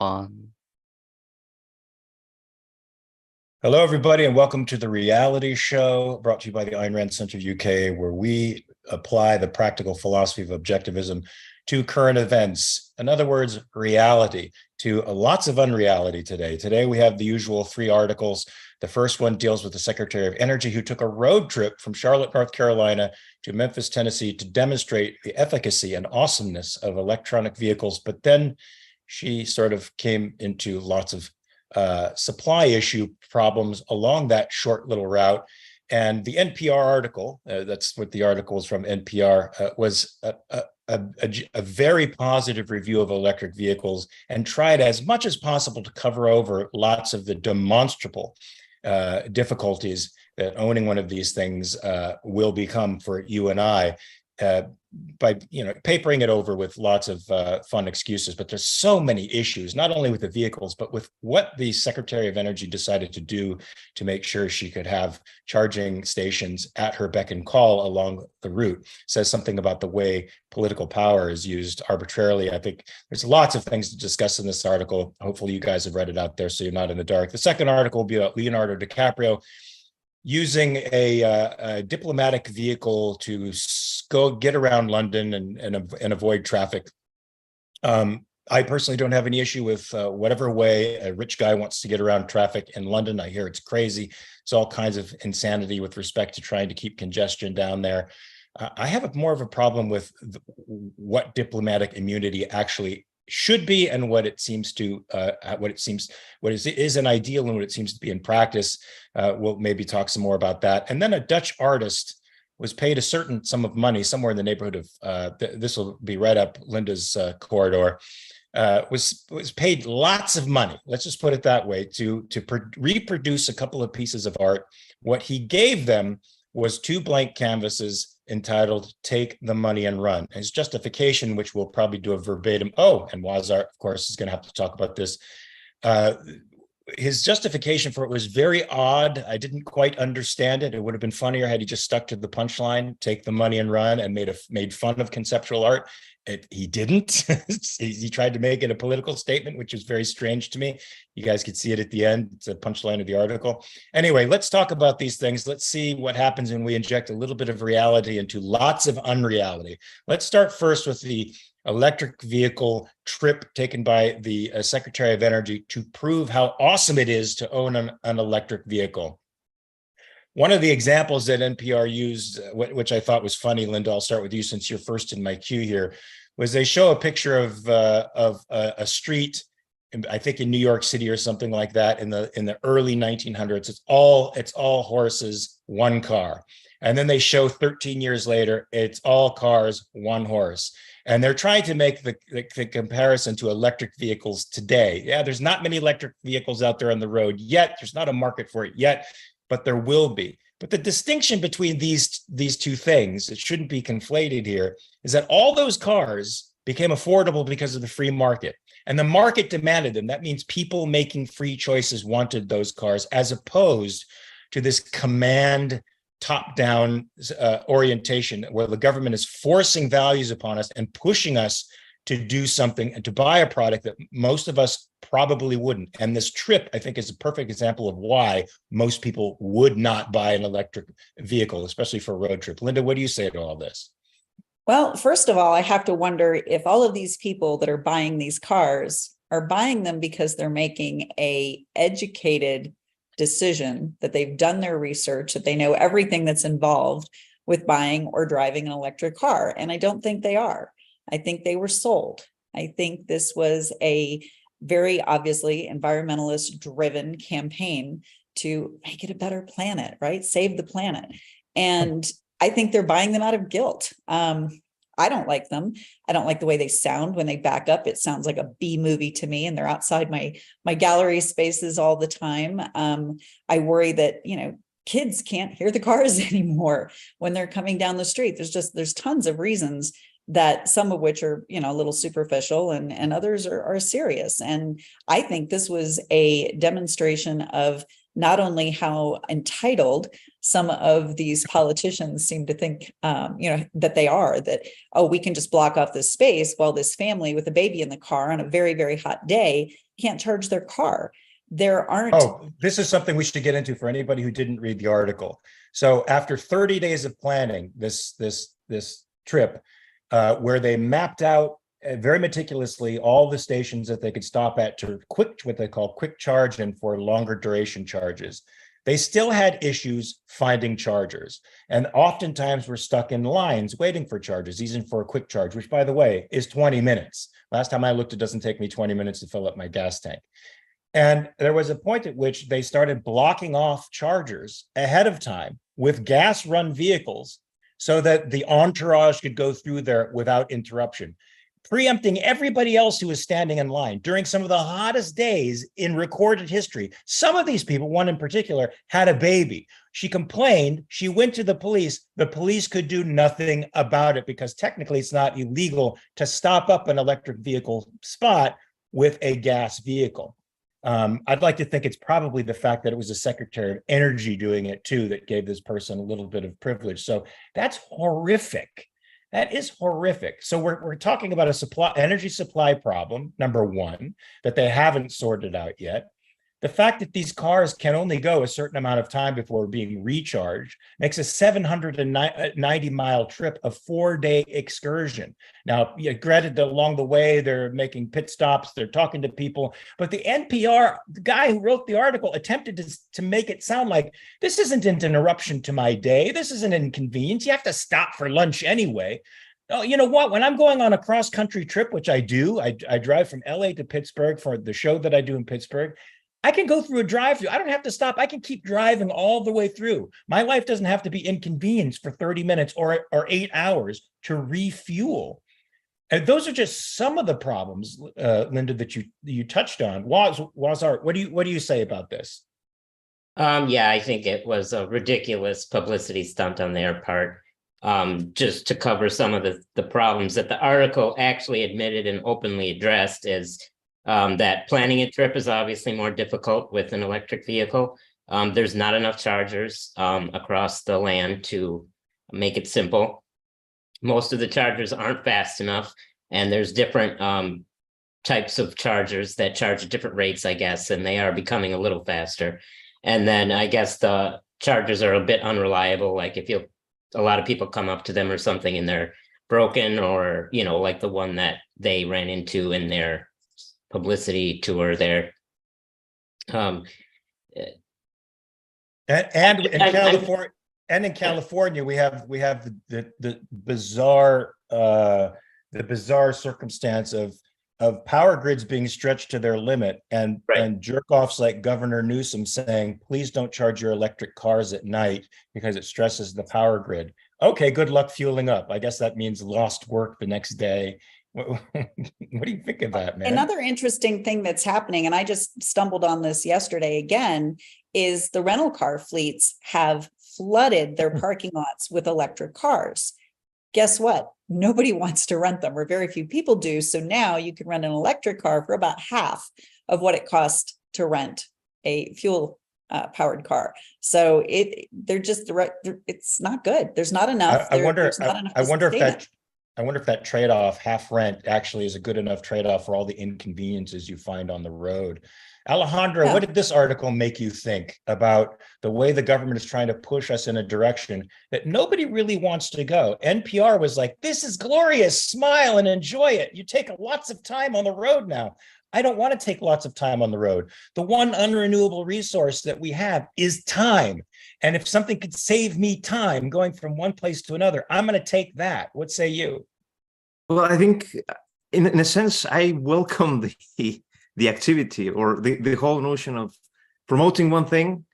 Fun. Hello, everybody, and welcome to the reality show brought to you by the Ayn Rand Center UK, where we apply the practical philosophy of objectivism to current events. In other words, reality to lots of unreality today. Today, we have the usual three articles. The first one deals with the Secretary of Energy who took a road trip from Charlotte, North Carolina to Memphis, Tennessee to demonstrate the efficacy and awesomeness of electronic vehicles. But then she sort of came into lots of supply issue problems along that short little route. And the NPR article, that's what the article is from NPR, was a very positive review of electric vehicles and tried as much as possible to cover over lots of the demonstrable difficulties that owning one of these things will become for you and I. By papering it over with lots of fun excuses. But there's so many issues, not only with the vehicles, but with what the Secretary of Energy decided to do to make sure she could have charging stations at her beck and call along the route. Says something about the way political power is used arbitrarily. I think there's lots of things to discuss in this article. Hopefully you guys have read it out there so you're not in the dark. The second article will be about Leonardo DiCaprio using a diplomatic vehicle to go get around London and avoid traffic. I personally don't have any issue with whatever way a rich guy wants to get around traffic in London. I hear it's crazy. It's all kinds of insanity with respect to trying to keep congestion down there. I have more of a problem with what diplomatic immunity actually should be and what it seems to what is an ideal and what it seems to be in practice. We'll maybe talk some more about that. And then a Dutch artist was paid a certain sum of money, somewhere in the neighborhood of this will be right up Linda's corridor. Was paid lots of money, let's just put it that way, to reproduce a couple of pieces of art. What he gave them was two blank canvases entitled "Take the Money and Run." His justification, which we'll probably do a verbatim. Oh, and Wazar, of course, is going to have to talk about this. His justification for it was very odd. I didn't quite understand it. It would have been funnier had he just stuck to the punchline, "Take the money and run," and made fun of conceptual art. He didn't. He tried to make it a political statement, which is very strange to me. You guys could see it at the end. It's a punchline of the article. Anyway, let's talk about these things. Let's see what happens when we inject a little bit of reality into lots of unreality. Let's start first with the electric vehicle trip taken by the Secretary of Energy to prove how awesome it is to own an electric vehicle. One of the examples that NPR used, which I thought was funny, Linda, I'll start with you since you're first in my queue here, was they show a picture of a street, I think in New York City or something like that, in the early 1900s. It's all horses, one car. And then they show 13 years later, it's all cars, one horse. And they're trying to make the comparison to electric vehicles today. Yeah, there's not many electric vehicles out there on the road yet. There's not a market for it yet, but there will be. But the distinction between these two things, it shouldn't be conflated here, is that all those cars became affordable because of the free market. And the market demanded them. That means people making free choices wanted those cars, as opposed to this command top-down orientation where the government is forcing values upon us and pushing us to do something and to buy a product that most of us probably wouldn't. And this trip, I think, is a perfect example of why most people would not buy an electric vehicle, especially for a road trip. Linda, what do you say to all this? Well, first of all, I have to wonder if all of these people that are buying these cars are buying them because they're making an educated decision, that they've done their research, that they know everything that's involved with buying or driving an electric car. And I don't think they are. I think they were sold. I think this was a very obviously environmentalist driven campaign to make it a better planet, right? Save the planet. And I think they're buying them out of guilt. I don't like them. I don't like the way they sound when they back up. It sounds like a B movie to me, and they're outside my gallery spaces all the time. I worry that, kids can't hear the cars anymore when they're coming down the street. There's tons of reasons, that some of which are, a little superficial, and others are serious. And I think this was a demonstration of not only how entitled some of these politicians seem to think, that they are, that, oh, we can just block off this space while this family with a baby in the car on a very, very hot day can't charge their car. There aren't. Oh, this is something we should get into for anybody who didn't read the article. So after 30 days of planning this trip, where they mapped out very meticulously all the stations that they could stop at to what they call quick charge and for longer duration charges, they still had issues finding chargers. And oftentimes we're stuck in lines waiting for chargers, even for a quick charge, which, by the way, is 20 minutes. Last time I looked, it doesn't take me 20 minutes to fill up my gas tank. And there was a point at which they started blocking off chargers ahead of time with gas run vehicles so that the entourage could go through there without interruption, preempting everybody else who was standing in line during some of the hottest days in recorded history. Some of these people, one in particular, had a baby. She complained. She went to the police. The police could do nothing about it because technically it's not illegal to stop up an electric vehicle spot with a gas vehicle. I'd like to think it's probably the fact that it was the Secretary of Energy doing it too that gave this person a little bit of privilege. So that's horrific. That is horrific. So we're talking about a energy supply problem, number one, that they haven't sorted out yet. The fact that these cars can only go a certain amount of time before being recharged makes a 790-mile trip a 4-day excursion. Now, granted, along the way, they're making pit stops, they're talking to people, but the NPR, the guy who wrote the article, attempted to make it sound like this isn't an interruption to my day, this is an inconvenience, you have to stop for lunch anyway. Oh, you know what? When I'm going on a cross-country trip, which I do, I drive from LA to Pittsburgh for the show that I do in Pittsburgh, I can go through a drive-through. I don't have to stop. I can keep driving all the way through. My life doesn't have to be inconvenienced for 30 minutes or 8 hours to refuel. And those are just some of the problems, Linda, that you touched on. Wazar, what do you say about this? Yeah, I think it was a ridiculous publicity stunt on their part. Just to cover some of the problems that the article actually admitted and openly addressed is that planning a trip is obviously more difficult with an electric vehicle. There's not enough chargers across the land to make it simple. Most of the chargers aren't fast enough, and there's different types of chargers that charge at different rates, I guess, and they are becoming a little faster. And then I guess the chargers are a bit unreliable. Like if a lot of people come up to them or something and they're broken, or, like the one that they ran into in their publicity tour there. And in California, we have the bizarre circumstance of power grids being stretched to their limit, and jerk-offs like Governor Newsom saying, please don't charge your electric cars at night because it stresses the power grid. Okay, good luck fueling up. I guess that means lost work the next day. What do you think of that, man? Another interesting thing that's happening, and I just stumbled on this yesterday again, is the rental car fleets have flooded their parking lots with electric cars. Guess what? Nobody wants to rent them, or very few people do. So now you can rent an electric car for about half of what it costs to rent a fuel powered car. So it's not good. There's not enough. I wonder if that trade-off, half rent, actually is a good enough trade-off for all the inconveniences you find on the road. Alejandra, What did this article make you think about the way the government is trying to push us in a direction that nobody really wants to go? NPR was like, this is glorious, smile and enjoy it. You take lots of time on the road now. I don't want to take lots of time on the road. The one unrenewable resource that we have is time. And if something could save me time going from one place to another, I'm going to take that. What say you? Well, I think in a sense, I welcome the activity, or the whole notion of promoting one thing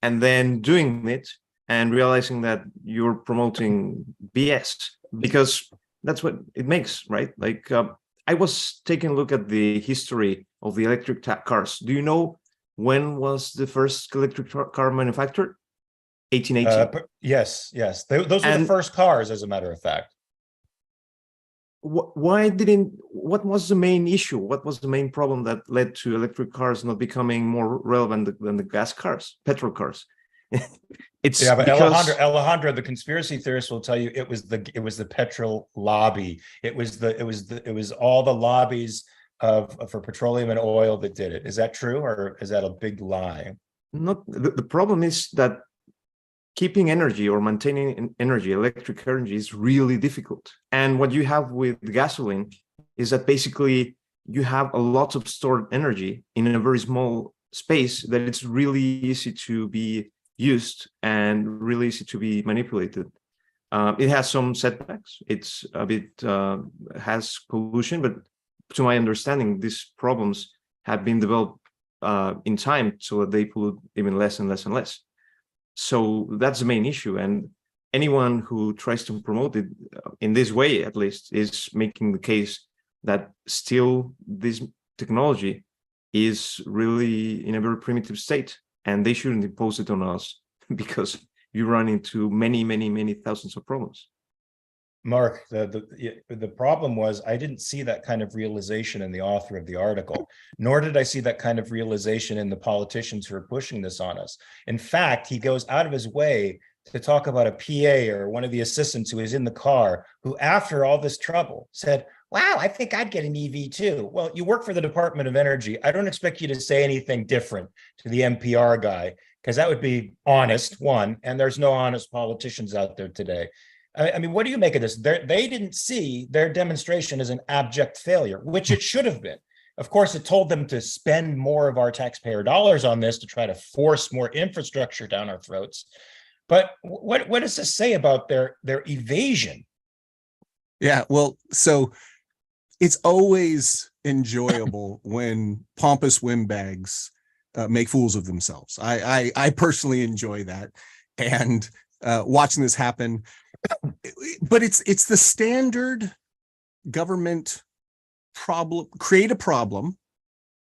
and then doing it and realizing that you're promoting BS, because that's what it makes, right? Like I was taking a look at the history of the electric cars. Do you know when was the first electric car manufactured? 1880. Yes. Those were the first cars, as a matter of fact. What was the main issue? What was the main problem that led to electric cars not becoming more relevant than the gas cars, petrol cars? But because... Alejandro, the conspiracy theorists will tell you it was the petrol lobby. It was all the lobbies for petroleum and oil that did it. Is that true, or is that a big lie? Not the problem is that keeping energy or maintaining energy, electric energy, is really difficult. And what you have with gasoline is that basically you have a lot of stored energy in a very small space that it's really easy to be used and really easy to be manipulated. It has some setbacks. It's a bit has pollution, but to my understanding, these problems have been developed in time so that they pollute even less and less and less. So that's the main issue. And anyone who tries to promote it in this way, at least, is making the case that still this technology is really in a very primitive state, and they shouldn't impose it on us because you run into many, many, many thousands of problems. Mark, the problem was I didn't see that kind of realization in the author of the article, nor did I see that kind of realization in the politicians who are pushing this on us. In fact, he goes out of his way to talk about a PA or one of the assistants who was in the car, who after all this trouble said, wow, I think I'd get an EV too. Well, you work for the Department of Energy. I don't expect you to say anything different to the NPR guy, because that would be honest, one, and there's no honest politicians out there today. I mean, what do you make of this? They didn't see their demonstration as an abject failure, which it should have been. Of course, it told them to spend more of our taxpayer dollars on this to try to force more infrastructure down our throats. But what does this say about their evasion? Yeah, well, so it's always enjoyable when pompous windbags make fools of themselves. I personally enjoy that, and watching this happen. But it's the standard government problem. Create a problem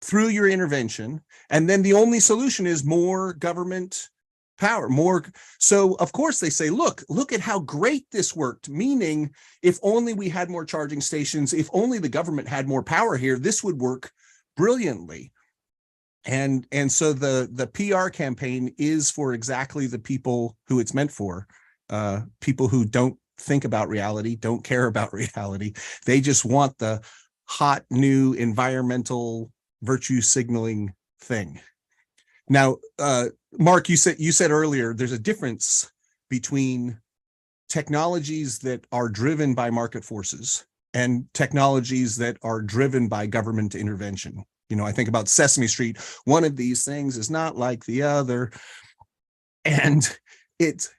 through your intervention, and then the only solution is more government power, more. So of course they say, look at how great this worked, meaning if only we had more charging stations, if only the government had more power here, this would work brilliantly. And so the PR campaign is for exactly the people who it's meant for, people who don't think about reality, don't care about reality. They just want the hot new environmental virtue signaling thing. Now, Mark, you said earlier there's a difference between technologies that are driven by market forces and technologies that are driven by government intervention. You know, I think about Sesame Street. One of these things is not like the other, and it's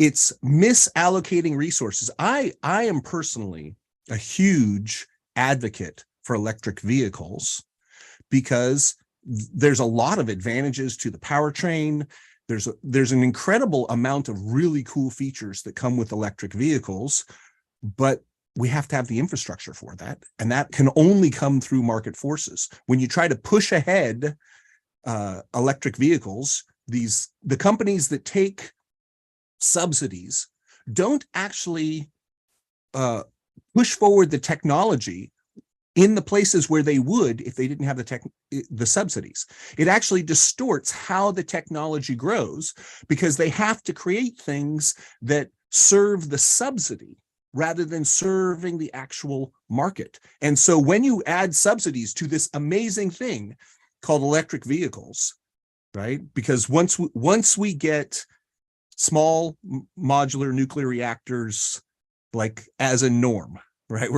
misallocating resources. I am personally a huge advocate for electric vehicles because there's a lot of advantages to the powertrain. There's an incredible amount of really cool features that come with electric vehicles, but we have to have the infrastructure for that. And that can only come through market forces. When you try to push ahead electric vehicles, the companies that take subsidies don't actually push forward the technology in the places where they would if they didn't have the subsidies. It actually distorts how the technology grows because they have to create things that serve the subsidy rather than serving the actual market. And so when you add subsidies to this amazing thing called electric vehicles, right? Because once we get small modular nuclear reactors like as a norm, right?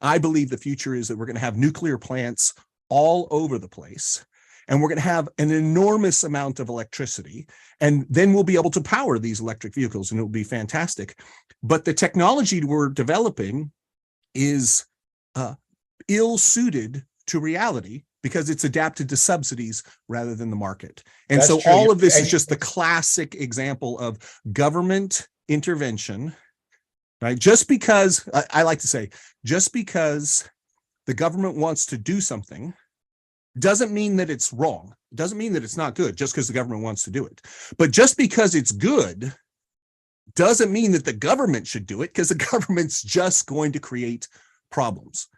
I believe the future is that we're going to have nuclear plants all over the place, and we're going to have an enormous amount of electricity, and then we'll be able to power these electric vehicles, and it will be fantastic. But the technology we're developing is ill-suited to reality because it's adapted to subsidies rather than the market. And That's so true. all of this is just the classic example of government intervention, right? Just because, I like to say, just because the government wants to do something doesn't mean that it's wrong. It doesn't mean that it's not good just because the government wants to do it. But just because it's good doesn't mean that the government should do it, because the government's just going to create problems.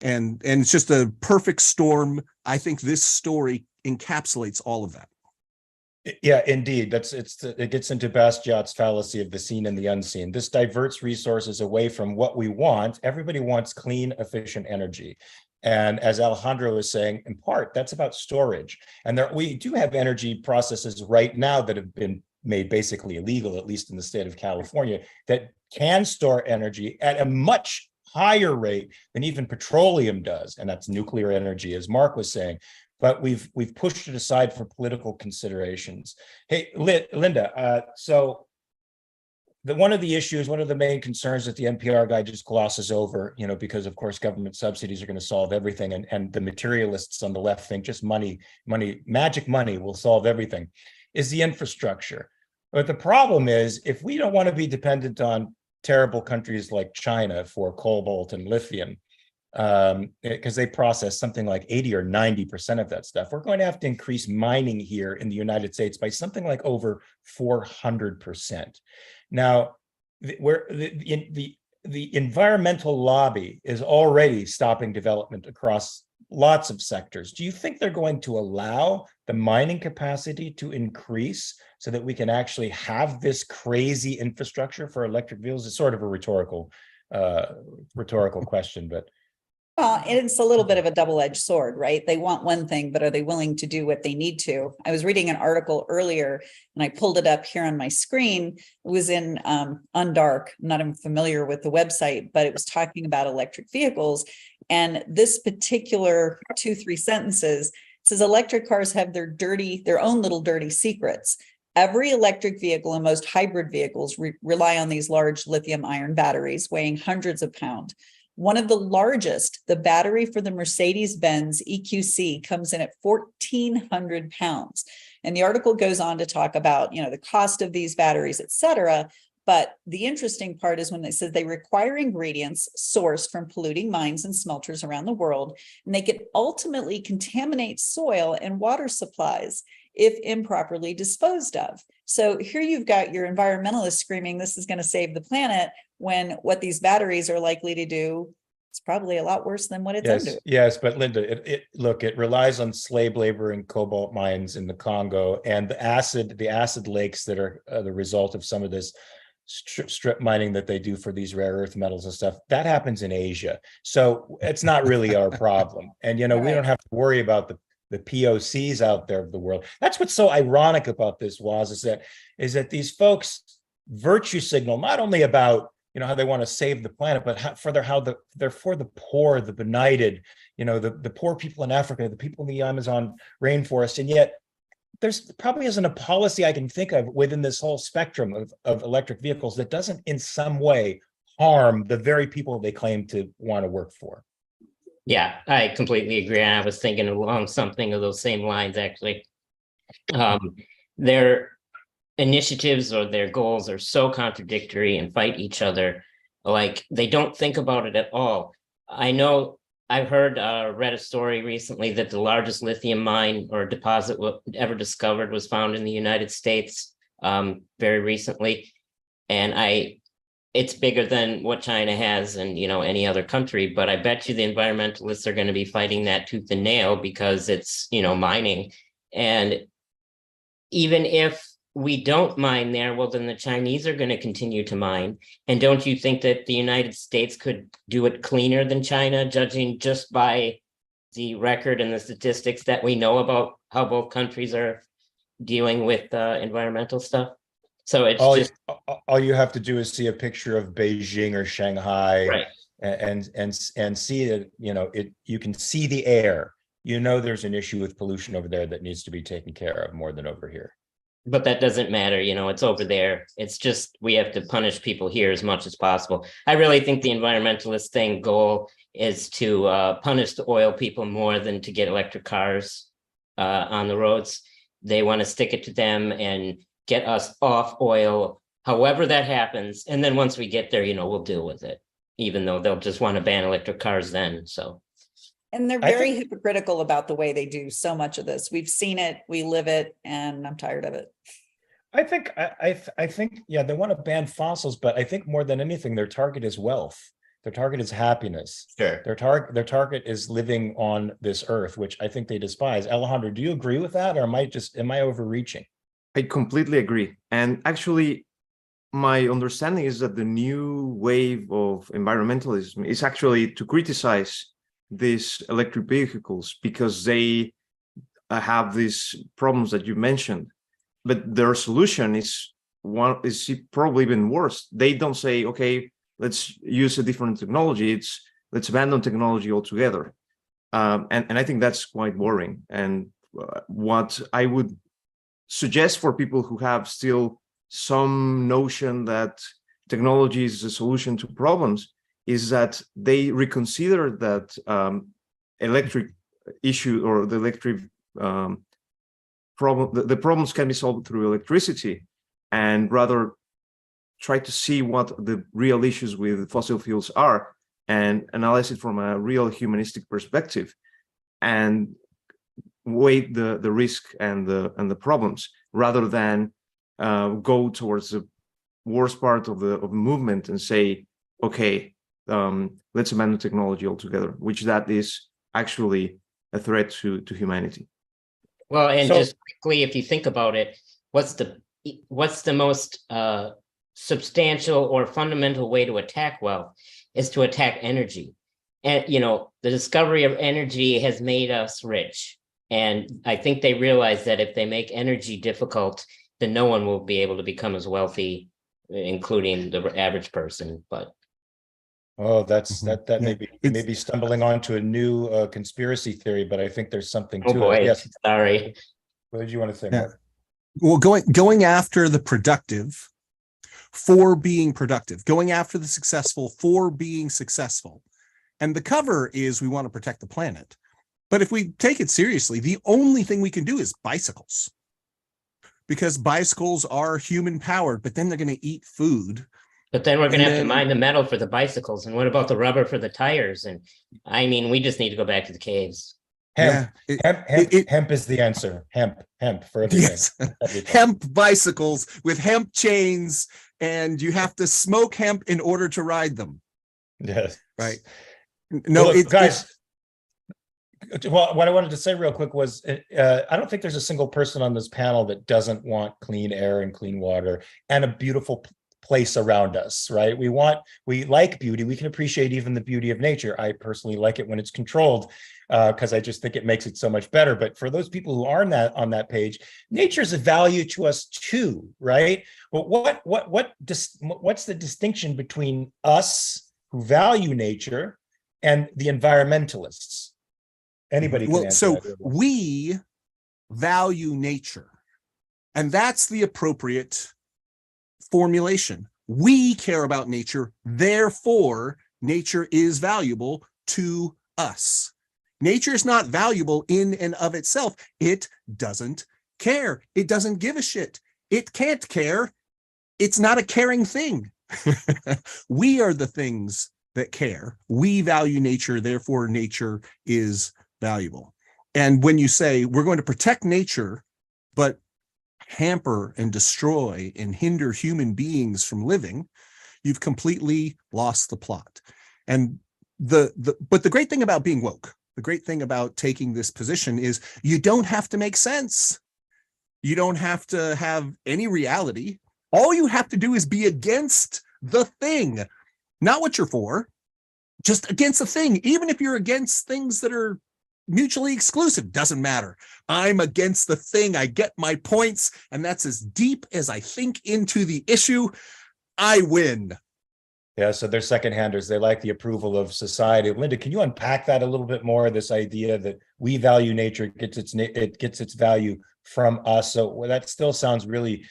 And it's just a perfect storm. I think this story encapsulates all of that. Yeah, indeed. It gets into Bastiat's fallacy of the seen and the unseen. This diverts resources away from what we want. Everybody wants clean, efficient energy. And as Alejandro was saying, in part, that's about storage. And we do have energy processes right now that have been made basically illegal, at least in the state of California, that can store energy at a much higher rate than even petroleum does. And that's nuclear energy, as Mark was saying. But we've pushed it aside for political considerations. Hey, Linda, so one of the main concerns that the NPR guy just glosses over, because of course government subsidies are going to solve everything, and the materialists on the left think just money, magic money will solve everything, is the infrastructure. But the problem is, if we don't want to be dependent on terrible countries like China for cobalt and lithium, because they process something like 80 or 90% of that stuff, we're going to have to increase mining here in the United States by something like over 400%. Now, the environmental lobby is already stopping development across lots of sectors. Do you think they're going to allow the mining capacity to increase so that we can actually have this crazy infrastructure for electric vehicles? It's sort of a rhetorical question, but. Well, it's a little bit of a double-edged sword, right? They want one thing, but are they willing to do what they need to? I was reading an article earlier and I pulled it up here on my screen. It was in Undark. I'm not even familiar with the website, but it was talking about electric vehicles. And this particular 2-3 sentences says electric cars have their own little dirty secrets. Every electric vehicle and most hybrid vehicles rely on these large lithium ion batteries weighing hundreds of pounds. One of the largest, the battery for the Mercedes-Benz EQC, comes in at 1,400 pounds. And the article goes on to talk about, the cost of these batteries, et cetera. But the interesting part is when it says they require ingredients sourced from polluting mines and smelters around the world, and they could ultimately contaminate soil and water supplies if improperly disposed of. So here you've got your environmentalists screaming, this is going to save the planet, when what these batteries are likely to do, it's probably a lot worse than what it's undoing. Yes, but Linda, it relies on slave labor and cobalt mines in the Congo, and the acid lakes that are the result of some of this strip mining that they do for these rare earth metals and stuff. That happens in Asia, so it's not really our problem. And we don't have to worry about the POCs out there of the world. That's what's so ironic about this, is that these folks virtue signal not only about how they want to save the planet, but they're for the poor, the benighted, the poor people in Africa, the people in the Amazon rainforest. And yet there's probably isn't a policy I can think of within this whole spectrum of electric vehicles that doesn't in some way harm the very people they claim to want to work for. Yeah, I completely agree. And I was thinking along something of those same lines, actually. Their initiatives or their goals are so contradictory and fight each other. Like, they don't think about it at all. I know I've read a story recently that the largest lithium mine or deposit ever discovered was found in the United States very recently. And it's bigger than what China has and, any other country, but I bet you the environmentalists are going to be fighting that tooth and nail because it's, mining. And even if we don't mine there, well, then the Chinese are going to continue to mine. And don't you think that the United States could do it cleaner than China, judging just by the record and the statistics that we know about how both countries are dealing with environmental stuff? So it's all you have to do is see a picture of Beijing or Shanghai, right, and see that you can see the air. There's an issue with pollution over there that needs to be taken care of more than over here. But that doesn't matter, it's over there. It's just we have to punish people here as much as possible. I really think the environmentalist goal is to punish the oil people more than to get electric cars on the roads. They want to stick it to them and get us off oil, however that happens. And then once we get there, we'll deal with it, even though they'll just want to ban electric cars then. So. And they're very hypocritical about the way they do so much of this. We've seen it, we live it, and I'm tired of it. I think, they want to ban fossils, but I think more than anything, their target is wealth. Their target is happiness. Sure. Their target is living on this earth, which I think they despise. Alejandro, do you agree with that, or am I overreaching? I completely agree. And actually, my understanding is that the new wave of environmentalism is actually to criticize these electric vehicles because they have these problems that you mentioned, but their solution is probably even worse. They don't say, okay, let's use a different technology. Let's abandon technology altogether. And I think that's quite worrying. And what I would suggest for people who have still some notion that technology is a solution to problems is that they reconsider that electric issue or the electric problem. The problems can be solved through electricity, and rather try to see what the real issues with fossil fuels are and analyze it from a real humanistic perspective and weigh the risk and the problems rather than go towards the worst part of the movement and say, okay, let's abandon technology altogether, which that is actually a threat to humanity. Well, and So- just quickly, if you think about it, what's the most substantial or fundamental way to attack wealth is to attack energy. And, the discovery of energy has made us rich. And I think they realize that if they make energy difficult, then no one will be able to become as wealthy, including the average person. But Oh, that Yeah. may be stumbling onto a new conspiracy theory, but I think there's something oh to boy, it. Yes. sorry. What did you want to say, Yeah. Mark? Well, going after the productive for being productive, going after the successful for being successful. And the cover is we want to protect the planet. But if we take it seriously, the only thing we can do is bicycles. Because bicycles are human powered, but then they're going to eat food. But then we're going to And have to then- mine the metal for the bicycles. And what about the rubber for the tires? And I mean, we just need to go back to the caves. Hemp. Yeah, Hemp is the answer. Hemp for everything. yes. Everything. Hemp bicycles with hemp chains, and you have to smoke hemp in order to ride them. Yes. Right. No, Well, look, it's guys. Well, what I wanted to say real quick was, I don't think there's a single person on this panel that doesn't want clean air and clean water and a beautiful place around us, right? We like beauty. We can appreciate even the beauty of nature. I personally like it when it's controlled, because I just think it makes it so much better. But for those people who aren't on that page, nature's a value to us too, right? But what's the distinction between us who value nature and the environmentalists? Anybody can well, answer so that really. we value nature, and that's the appropriate formulation. We care about nature, therefore nature is valuable to us. Nature is not valuable in and of itself. It doesn't care. It doesn't give a shit. It can't care. It's not a caring thing. We are the things that care. We value nature, therefore nature is valuable. And when you say we're going to protect nature, but hamper and destroy and hinder human beings from living, you've completely lost the plot. And but the great thing about being woke, the great thing about taking this position is you don't have to make sense. You don't have to have any reality. All you have to do is be against the thing, not what you're for, just against the thing. Even if you're against things that are mutually exclusive, doesn't matter. I'm against the thing. I get my points, and that's as deep as I think into the issue. I win. Yeah, so they're second-handers. They like the approval of society. Linda, can you unpack that a little bit more? This idea that we value nature, it gets its value from us. So that still sounds really,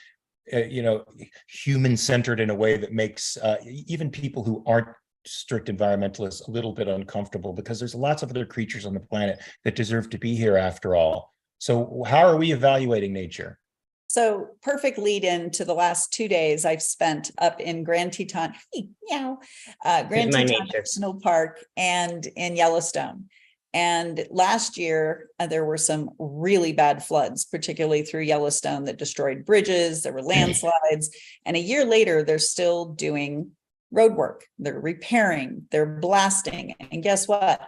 human-centered in a way that makes even people who aren't strict environmentalists a little bit uncomfortable, because there's lots of other creatures on the planet that deserve to be here after all. So how are we evaluating nature? So perfect lead in to the last 2 days I've spent up in Grand Teton, Grand My Teton nature. National Park and in Yellowstone. And last year, there were some really bad floods, particularly through Yellowstone, that destroyed bridges. There were landslides. And a year later, they're still doing road work. They're repairing, they're blasting. And guess what?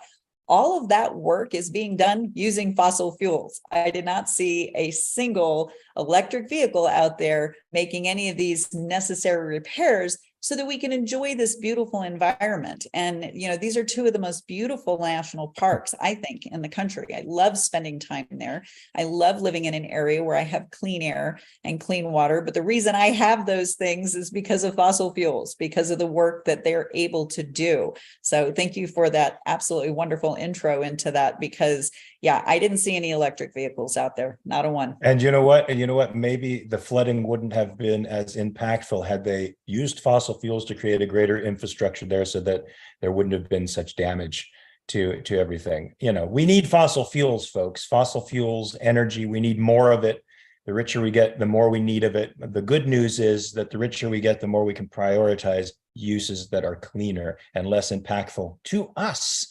All of that work is being done using fossil fuels. I did not see a single electric vehicle out there making any of these necessary repairs so that we can enjoy this beautiful environment. And, these are two of the most beautiful national parks, I think, in the country. I love spending time there. I love living in an area where I have clean air and clean water. But the reason I have those things is because of fossil fuels, because of the work that they're able to do. So thank you for that absolutely wonderful intro into that, because I didn't see any electric vehicles out there, not a one. And you know what? Maybe the flooding wouldn't have been as impactful had they used fossil fuels to create a greater infrastructure there, so that there wouldn't have been such damage to everything. We need fossil fuels, folks. Fossil fuels, energy, we need more of it. The richer we get, the more we need of it. The good news is that the richer we get, the more we can prioritize uses that are cleaner and less impactful to us,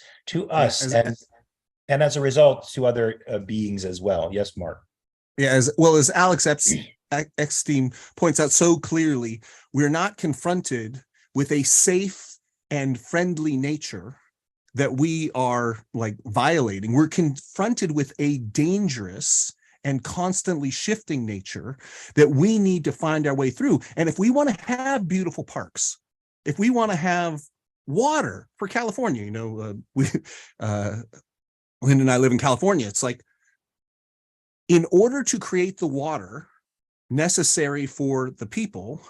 and as a result, to other beings as well. Yes, Mark. Yeah, as well as Alex Eckstein points out so clearly, we're not confronted with a safe and friendly nature that we are like violating. We're confronted with a dangerous and constantly shifting nature that we need to find our way through. And if we want to have beautiful parks, if we want to have water for California, Lynn and I live in California. It's like, in order to create the water necessary for the people,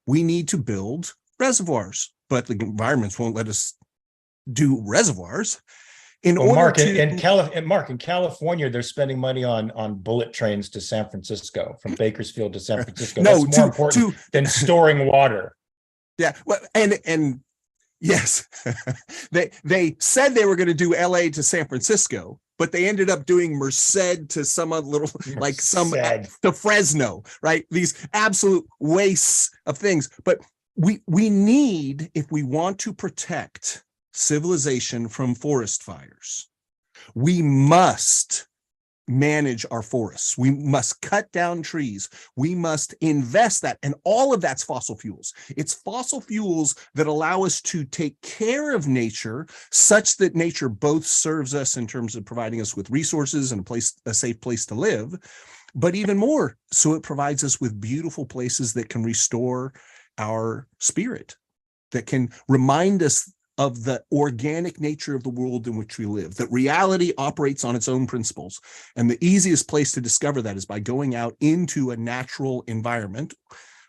we need to build reservoirs, but the environments won't let us do reservoirs. In California, they're spending money on bullet trains to San Francisco, from Bakersfield to San Francisco. No, that's more important than storing water. Yeah, well, and yes, they said they were going to do LA to San Francisco, but they ended up doing Merced to some other little, to Fresno, right? These absolute wastes of things. But we need, if we want to protect civilization from forest fires, we must manage our forests. We must cut down trees. We must invest that. And all of that's fossil fuels. It's fossil fuels that allow us to take care of nature such that nature both serves us in terms of providing us with resources and a safe place to live, but even more so it provides us with beautiful places that can restore our spirit, that can remind us of the organic nature of the world in which we live, that reality operates on its own principles. And the easiest place to discover that is by going out into a natural environment,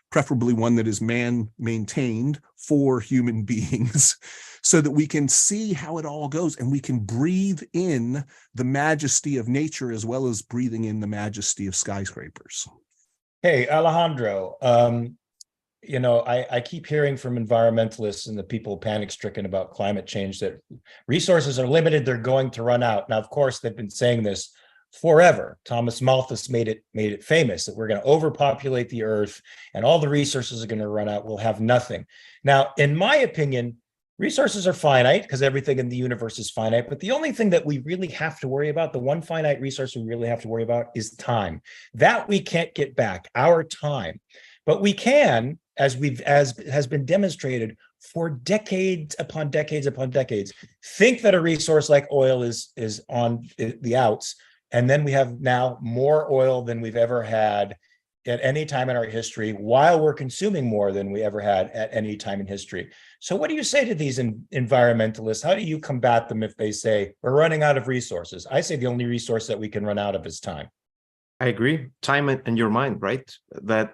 preferably one that is man-maintained for human beings, so that we can see how it all goes and we can breathe in the majesty of nature as well as breathing in the majesty of skyscrapers. Hey, Alejandro, I keep hearing from environmentalists and the people panic-stricken about climate change that resources are limited, they're going to run out. Now, of course, they've been saying this forever. Thomas Malthus made it famous that we're going to overpopulate the earth and all the resources are going to run out. We'll have nothing. Now, in my opinion, resources are finite because everything in the universe is finite. But the only thing that we really have to worry about, the one finite resource we really have to worry about, is time. That we can't get back, our time. But we can, as has been demonstrated for decades upon decades upon decades, think that a resource like oil is on the outs, and then we have now more oil than we've ever had at any time in our history, while we're consuming more than we ever had at any time in history. So what do you say to these environmentalists? How do you combat them if they say we're running out of resources? I say the only resource that we can run out of is time. I agree. Time and your mind, right? That,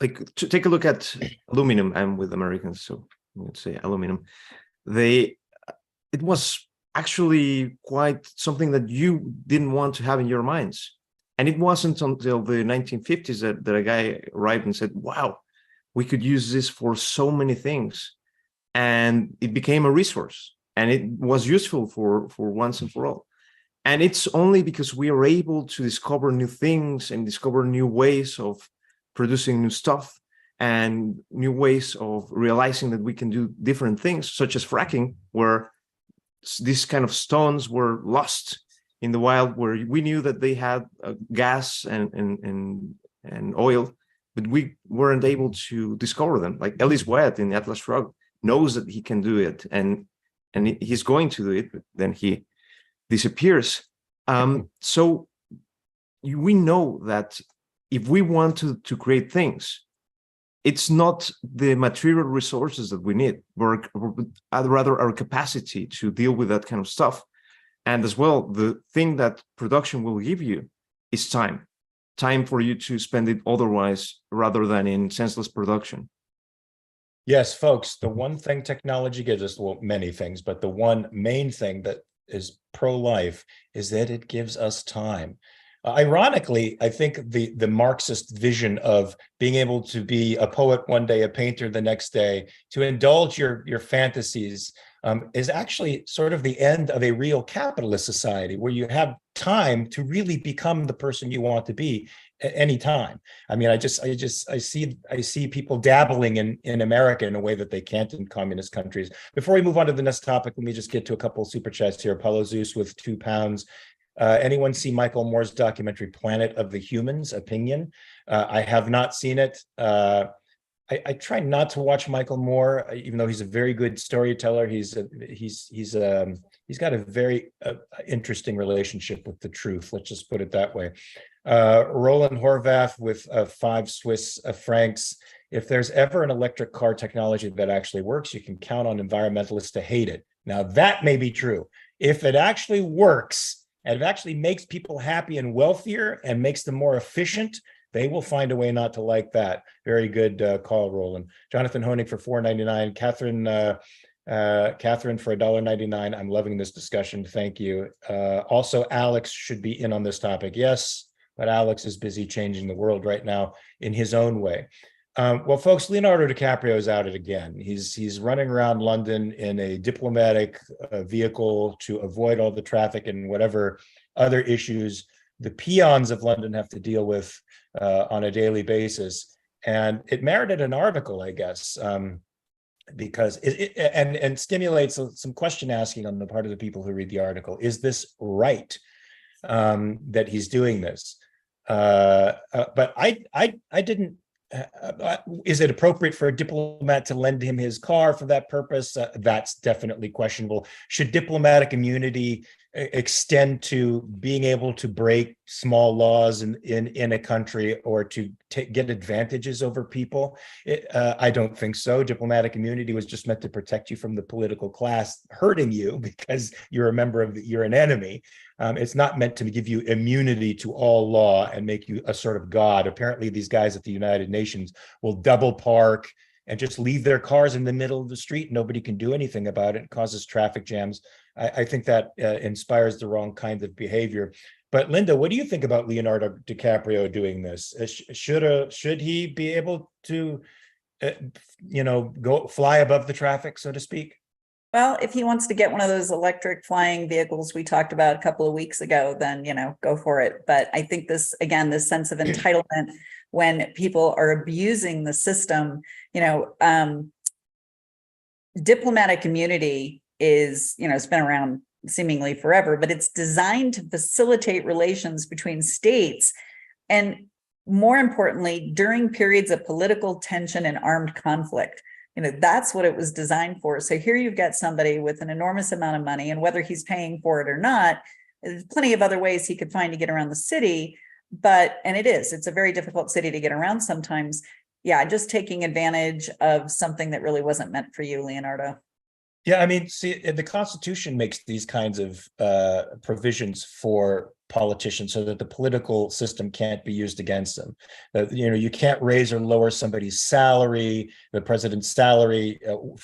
like, to take a look at aluminum. I'm with Americans, so let's say aluminum. It was actually quite something that you didn't want to have in your minds. And it wasn't until the 1950s that a guy arrived and said, wow, we could use this for so many things. And it became a resource. And it was useful for once and for all. And it's only because we are able to discover new things and discover new ways of producing new stuff and new ways of realizing that we can do different things, such as fracking, where these kind of stones were lost in the wild, where we knew that they had gas and oil, but we weren't able to discover them. Like Ellis Wyatt in Atlas Shrugged knows that he can do it, and he's going to do it, but then he disappears. So we know that if we want to create things, it's not the material resources that we need, but rather our capacity to deal with that kind of stuff. And as well, the thing that production will give you is time for you to spend it otherwise rather than in senseless production. Yes, folks, the one thing technology gives us, well, many things, but the one main thing that is pro-life is that it gives us time. Ironically, I think the Marxist vision of being able to be a poet one day, a painter the next day, to indulge your fantasies is actually sort of the end of a real capitalist society where you have time to really become the person you want to be at any time. I mean, I see people dabbling in America in a way that they can't in communist countries. Before we move on to the next topic, let me just get to a couple of super chats here. Apollo Zeus with £2. Anyone see Michael Moore's documentary Planet of the Humans? Opinion? I have not seen it. I try not to watch Michael Moore, even though he's a very good storyteller. He's got a very interesting relationship with the truth. Let's just put it that way. Roland Horvath with 5 Swiss francs. If there's ever an electric car technology that actually works, you can count on environmentalists to hate it. Now that may be true. If it actually works and it actually makes people happy and wealthier and makes them more efficient, they will find a way not to like that. Very good call, Roland. Jonathan Honig for $4.99. Catherine for $1.99. I'm loving this discussion. Thank you. Also, Alex should be in on this topic. Yes, but Alex is busy changing the world right now in his own way. Well, folks, Leonardo DiCaprio is at it again. He's running around London in a diplomatic vehicle to avoid all the traffic and whatever other issues the peons of London have to deal with on a daily basis. And it merited an article, I guess, because it stimulates some question asking on the part of the people who read the article. Is this right that he's doing this? But I didn't. Is it appropriate for a diplomat to lend him his car for that purpose? That's definitely questionable. Should diplomatic immunity extend to being able to break small laws in a country or to get advantages over people? I don't think so. Diplomatic immunity was just meant to protect you from the political class hurting you because you're a member of you're an enemy. It's not meant to give you immunity to all law and make you a sort of god. Apparently, these guys at the United Nations will double park and just leave their cars in the middle of the street. Nobody can do anything about it. It causes traffic jams. I think that inspires the wrong kind of behavior. But Linda, what do you think about Leonardo DiCaprio doing this? Should he be able to, go fly above the traffic, so to speak? Well, if he wants to get one of those electric flying vehicles we talked about a couple of weeks ago, then, go for it. But I think this sense of entitlement when people are abusing the system, diplomatic immunity is, it's been around seemingly forever, but it's designed to facilitate relations between states. And more importantly, during periods of political tension and armed conflict. That's what it was designed for. So here you've got somebody with an enormous amount of money, and whether he's paying for it or not, there's plenty of other ways he could find to get around the city. It's a very difficult city to get around sometimes. Yeah, just taking advantage of something that really wasn't meant for you, Leonardo. Yeah, I mean, see, the Constitution makes these kinds of provisions for politicians so that the political system can't be used against them. You can't raise or lower somebody's salary, the president's salary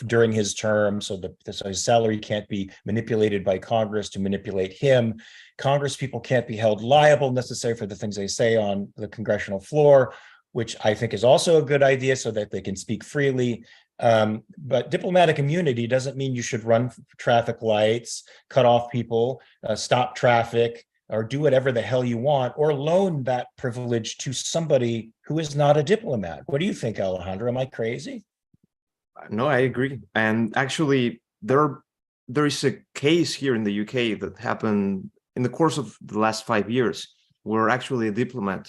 during his term, so his salary can't be manipulated by Congress to manipulate him. Congress people can't be held liable necessarily for the things they say on the congressional floor, which I think is also a good idea so that they can speak freely. But diplomatic immunity doesn't mean you should run traffic lights, cut off people, stop traffic, or do whatever the hell you want, or loan that privilege to somebody who is not a diplomat. What do you think, Alejandro? Am I crazy? No, I agree. And actually, there is a case here in the UK that happened in the course of the last 5 years, where actually a diplomat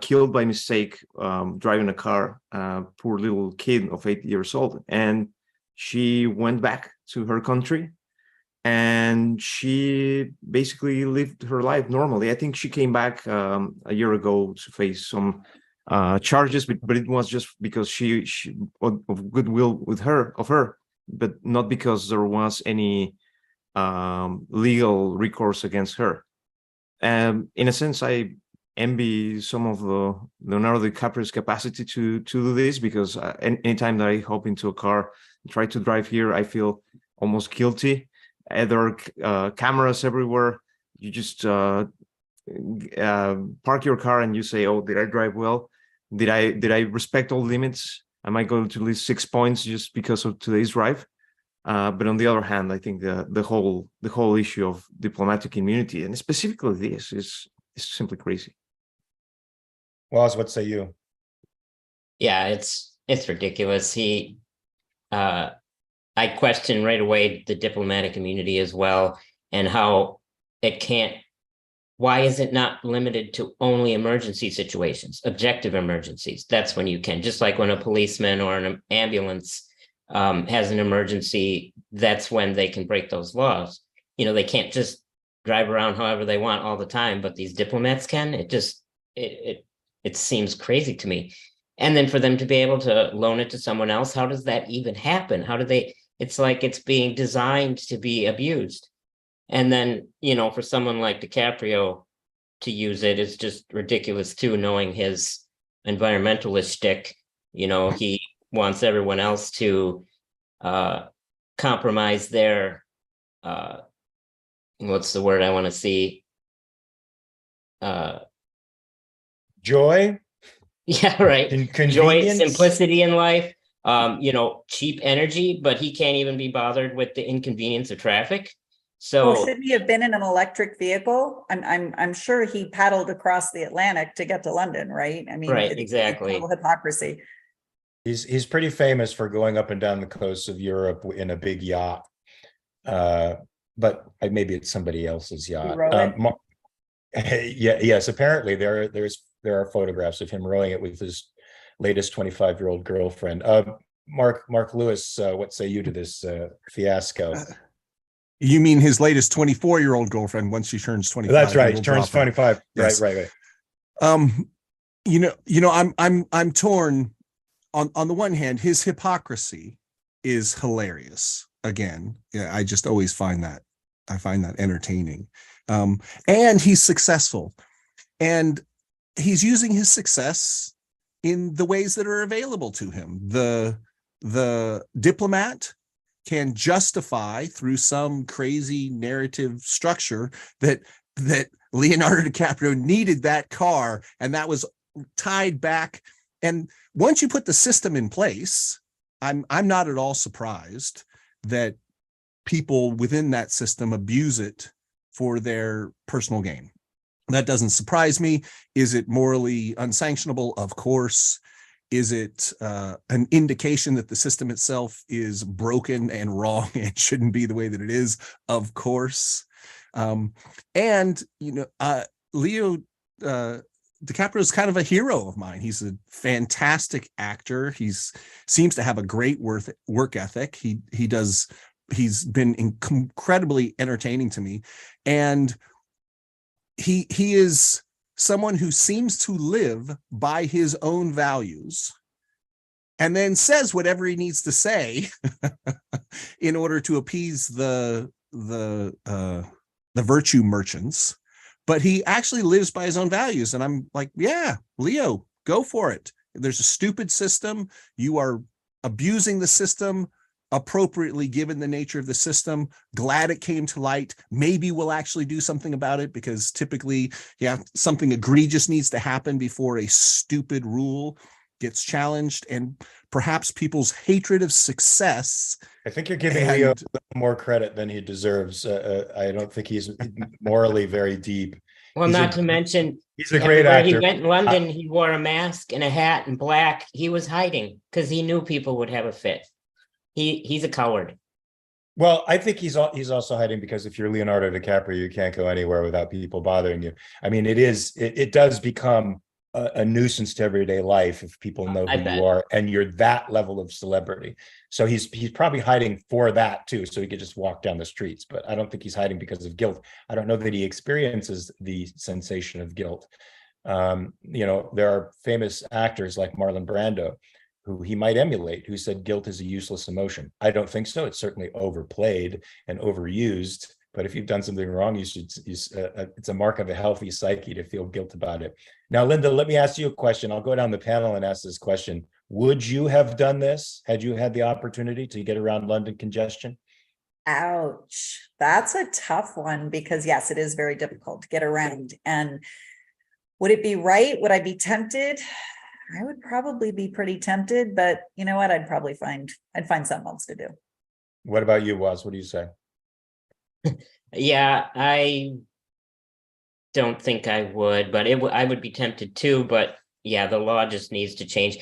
killed by mistake driving a car, poor little kid of 8 years old, and she went back to her country and she basically lived her life normally. I think she came back a year ago to face some charges, but it was just because she of goodwill with her, but not because there was any legal recourse against her. In a sense, I envy some of the Leonardo DiCaprio's capacity to do this, because anytime that I hop into a car and try to drive here, I feel almost guilty. There are cameras everywhere. You just park your car and you say, "Oh, did I drive well? Did I respect all limits? Am I going to lose 6 points just because of today's drive?" But on the other hand, I think the whole issue of diplomatic immunity, and specifically this, is simply crazy. Woz, what say you? Yeah, it's ridiculous. I question right away the diplomatic immunity as well, and how it can't. Why is it not limited to only emergency situations, objective emergencies? That's when you can, just like when a policeman or an ambulance has an emergency, that's when they can break those laws. They can't just drive around however they want all the time, but these diplomats can. It seems crazy to me. And then for them to be able to loan it to someone else, how does that even happen? How do they? It's like it's being designed to be abused. And then, for someone like DiCaprio to use it is just ridiculous too, knowing his environmentalist shtick. He wants everyone else to compromise their, what's the word I want to see? Joy? Yeah, right. Joy, Convenience? simplicity in life, cheap energy, but he can't even be bothered with the inconvenience of traffic. So Well, shouldn't he have been in an electric vehicle? I'm sure he paddled across the Atlantic to get to London, right? I mean, Right, it's exactly. total hypocrisy. He's pretty famous for going up and down the coast of Europe in a big yacht. But maybe it's somebody else's yacht. Yes, apparently there are photographs of him rowing it with his latest 25-year-old girlfriend. Mark Lewis, what say you to this fiasco? You mean his latest 24-year-old girlfriend once she turns 25? That's right. Turns 25. Yes. Right. I'm torn. On the one hand, his hypocrisy is hilarious. Again, yeah, I just always find that entertaining. And he's successful, and he's using his success in the ways that are available to him. The diplomat can justify through some crazy narrative structure that Leonardo DiCaprio needed that car, and that was tied back. And once you put the system in place, I'm not at all surprised that people within that system abuse it for their personal gain. That doesn't surprise me. Is it morally unsanctionable? Of course. Is it an indication that the system itself is broken and wrong and shouldn't be the way that it is? Of course. Leo DiCaprio is kind of a hero of mine. He's a fantastic actor. Seems to have a great work ethic. He's been incredibly entertaining to me, and he is someone who seems to live by his own values and then says whatever he needs to say in order to appease the virtue merchants. But he actually lives by his own values. And I'm like, yeah, Leo, go for it. There's a stupid system. You are abusing the system appropriately given the nature of the system. Glad it came to light. Maybe we'll actually do something about it, because typically, something egregious needs to happen before a stupid rule gets challenged. And perhaps people's hatred of success. I think you're giving Leo a little more credit than he deserves. I don't think he's morally very deep. Well, not to mention, he's a great actor. He went in London, he wore a mask and a hat and black. He was hiding because he knew people would have a fit. He's a coward. Well, I think he's also hiding because if you're Leonardo DiCaprio, you can't go anywhere without people bothering you. I mean, it does become a nuisance to everyday life if people know who you are and you're that level of celebrity. So he's probably hiding for that too, so he could just walk down the streets. But I don't think he's hiding because of guilt. I don't know that he experiences the sensation of guilt. There are famous actors like Marlon Brando, who he might emulate, who said guilt is a useless emotion. I don't think so. It's certainly overplayed and overused. But if you've done something wrong, it's a mark of a healthy psyche to feel guilt about it. Now, Linda, let me ask you a question. I'll go down the panel and ask this question. Would you have done this had you had the opportunity to get around London congestion? Ouch. That's a tough one because yes, it is very difficult to get around. And would it be right? Would I be tempted? I would probably be pretty tempted, but you know what? I'd find something else to do. What about you, Waz? What do you say? Yeah, I don't think I would, but I would be tempted too. But yeah, the law just needs to change.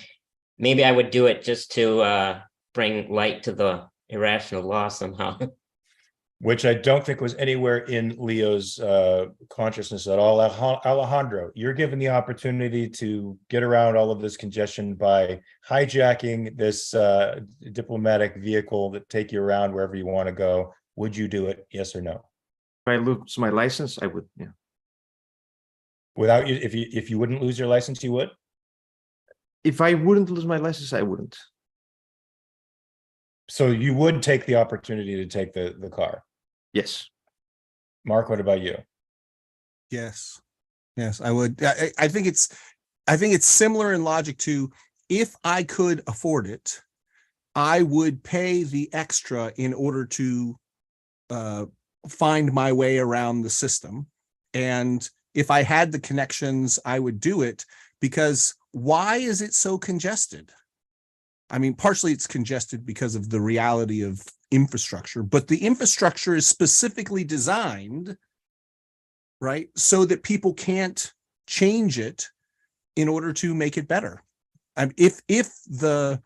Maybe I would do it just to bring light to the irrational law somehow. Which I don't think was anywhere in Leo's consciousness at all. Alejandro, you're given the opportunity to get around all of this congestion by hijacking this diplomatic vehicle that take you around wherever you want to go. Would you do it? Yes or no? If I lose my license, I would. Yeah. Without you, if you wouldn't lose your license, you would? If I wouldn't lose my license, I wouldn't. So you would take the opportunity to take the car? Yes. Mark, what about you? Yes, I would. I think it's similar in logic to, if I could afford it, I would pay the extra in order to find my way around the system. And if I had the connections, I would do it, because why is it so congested? I mean, partially it's congested because of the reality of infrastructure, but the infrastructure is specifically designed, right, so that people can't change it in order to make it better. If the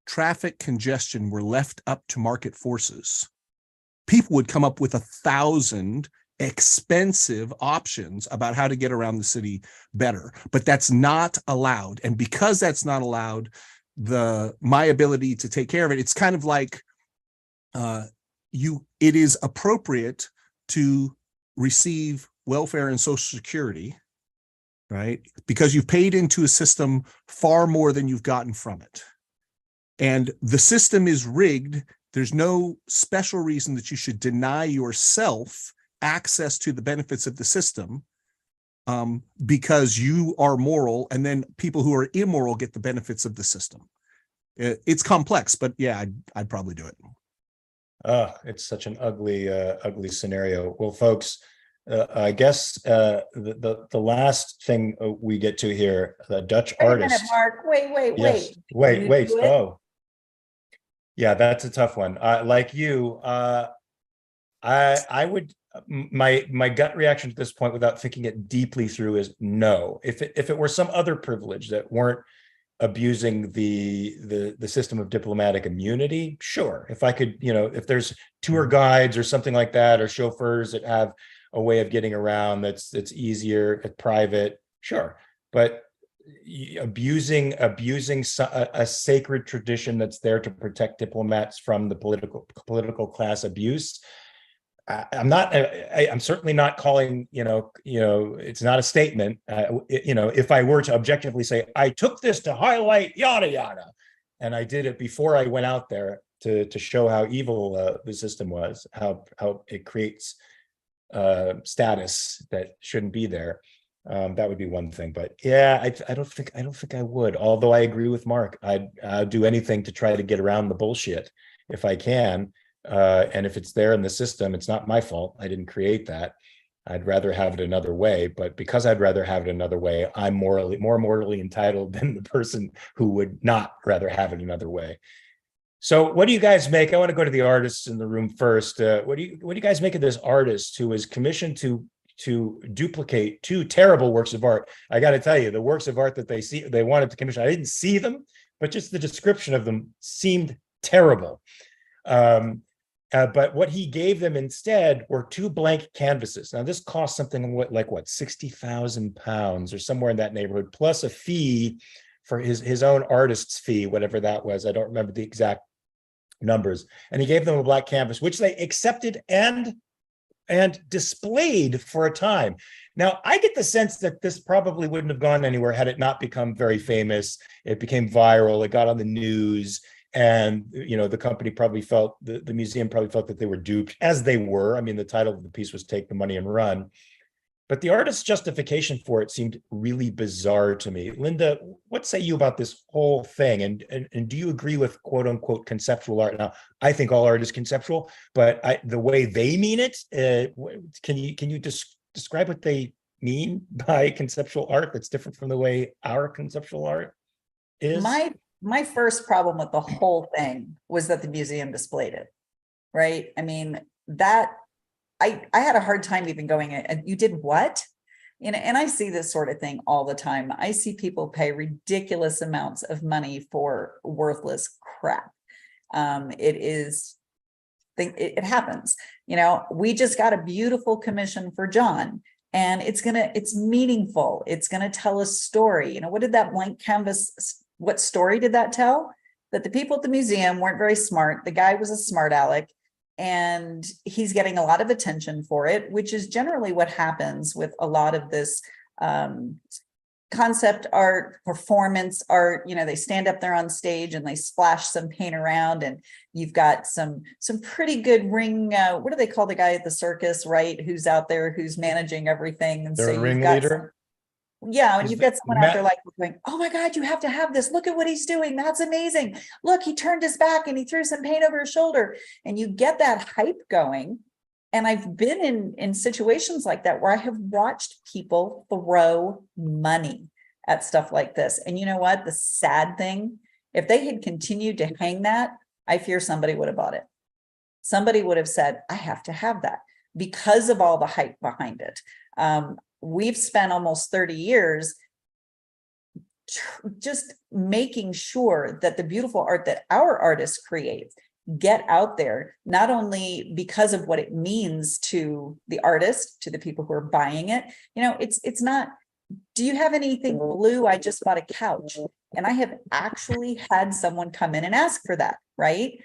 traffic congestion were left up to market forces, people would come up with 1,000 expensive options about how to get around the city better, but that's not allowed. And because that's not allowed, my ability to take care of it, it's kind of like it is appropriate to receive welfare and Social Security, right? Because you've paid into a system far more than you've gotten from it. And the system is rigged. There's no special reason that you should deny yourself access to the benefits of the system because you are moral, and then people who are immoral get the benefits of the system. It's complex, but yeah, I'd probably do it. It's such an ugly scenario. Well, folks, I guess the last thing we get to here, the Dutch artist. Wait a minute, Mark. Yes. Wait. Oh, yeah, that's a tough one. Like you, I would. My gut reaction at this point, without thinking it deeply through, is no. If it were some other privilege that weren't abusing the system of diplomatic immunity, sure. If I could, if there's tour guides or something like that, or chauffeurs that have a way of getting around that's easier, private, sure. But abusing a sacred tradition that's there to protect diplomats from the political class abuse. I'm certainly not calling, it's not a statement. If I were to objectively say, I took this to highlight yada, yada, and I did it before I went out there to show how evil the system was, how it creates status that shouldn't be there. That would be one thing, but yeah, I don't think I would. Although I agree with Mark, I'd do anything to try to get around the bullshit if I can. And if it's there in the system, it's not my fault. I didn't create that. I'd rather have it another way. But because I'd rather have it another way, I'm more morally entitled than the person who would not rather have it another way. So what do you guys make? I want to go to the artists in the room first. What do you guys make of this artist who was commissioned to duplicate two terrible works of art? I got to tell you, the works of art that they wanted to commission, I didn't see them, but just the description of them seemed terrible. But what he gave them instead were two blank canvases. Now, this cost something like what, £60,000 or somewhere in that neighborhood, plus a fee for his own artist's fee, whatever that was. I don't remember the exact numbers. And he gave them a black canvas, which they accepted and and displayed for a time. Now, I get the sense that this probably wouldn't have gone anywhere had it not become very famous. It became viral, it got on the news, and the company probably felt, the museum probably felt that they were duped, as they were. I mean, the title of the piece was Take the Money and Run. But the artist's justification for it seemed really bizarre to me. Linda, what say you about this whole thing? And do you agree with quote unquote conceptual art? Now, I think all art is conceptual, but the way they mean it, can you describe what they mean by conceptual art that's different from the way our conceptual art is? My first problem with the whole thing was that the museum displayed it, right? I mean, that I had a hard time even going, and you did what? And I see this sort of thing all the time. I see people pay ridiculous amounts of money for worthless crap. It happens. We just got a beautiful commission for John, and it's meaningful. It's gonna tell a story. What did that blank canvas, what story did that tell? That the people at the museum weren't very smart. The guy was a smart aleck, and he's getting a lot of attention for it, which is generally what happens with a lot of this concept art, performance art. They stand up there on stage and they splash some paint around, and you've got some pretty good ring. What do they call the guy at the circus, right? Who's out there, who's managing everything. And They're so a you've got ringleader. yeah, and Is you've the got someone out there like going, oh my God, you have to have this. Look at what he's doing. That's amazing. Look, he turned his back and he threw some paint over his shoulder. And you get that hype going. And I've been in situations like that where I have watched people throw money at stuff like this. And you know what? The sad thing, if they had continued to hang that, I fear somebody would have bought it. Somebody would have said, I have to have that because of all the hype behind it. We've spent almost 30 years just making sure that the beautiful art that our artists create get out there, not only because of what it means to the artist, to the people who are buying it. It's not, do you have anything blue? I just bought a couch. And I have actually had someone come in and ask for that, right?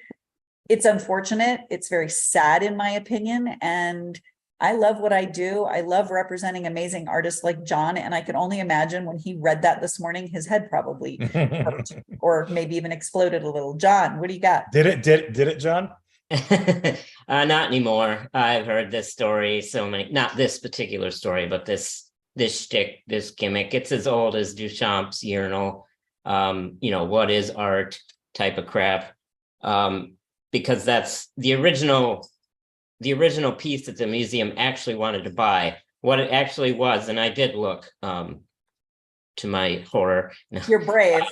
It's unfortunate. It's very sad in my opinion. And I love what I do. I love representing amazing artists like John. And I can only imagine when he read that this morning, his head probably hurt or maybe even exploded a little. John, what do you got? Did it, John? Not anymore. I've heard this story so many, not this particular story, but this shtick, this gimmick. It's as old as Duchamp's urinal, what is art type of crap. Because that's the original piece that the museum actually wanted to buy. What it actually was, and I did look, to my horror. You're brave.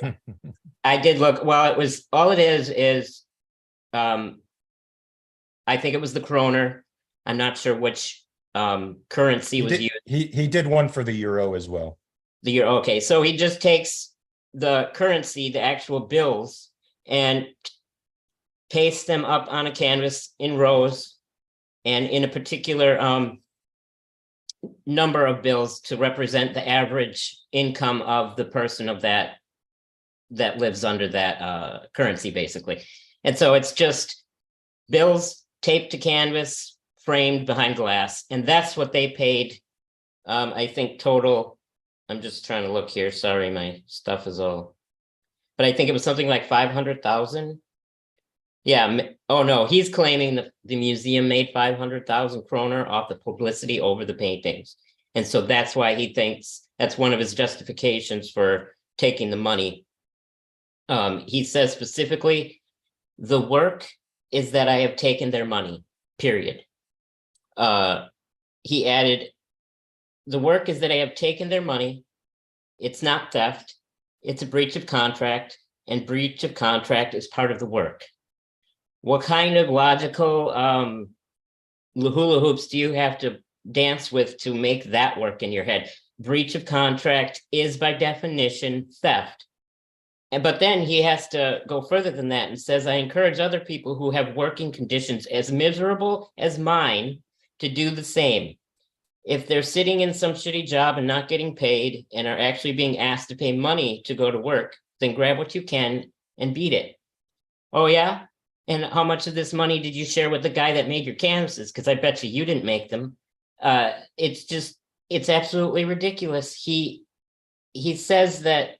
I did look. Well, all it is, I think it was the kroner. I'm not sure which currency was used. He did one for the euro as well. The euro, okay. So he just takes the currency, the actual bills, and pastes them up on a canvas in rows and in a particular number of bills to represent the average income of the person of that lives under that currency, basically. And so it's just bills taped to canvas, framed behind glass, and that's what they paid. I think total, I'm just trying to look here. Sorry, my stuff is all, but I think it was something like 500,000. Yeah. Oh no, he's claiming that the museum made 500,000 kroner off the publicity over the paintings. And so that's why he thinks that's one of his justifications for taking the money. He says specifically, the work is that I have taken their money, period. He added, the work is that I have taken their money. It's not theft. It's a breach of contract, and breach of contract is part of the work. What kind of logical hula hoops do you have to dance with to make that work in your head? Breach of contract is by definition theft. But then he has to go further than that and says, I encourage other people who have working conditions as miserable as mine to do the same. If they're sitting in some shitty job and not getting paid and are actually being asked to pay money to go to work, then grab what you can and beat it. Oh yeah? And how much of this money did you share with the guy that made your canvases? Because I bet you didn't make them. It's absolutely ridiculous. He says that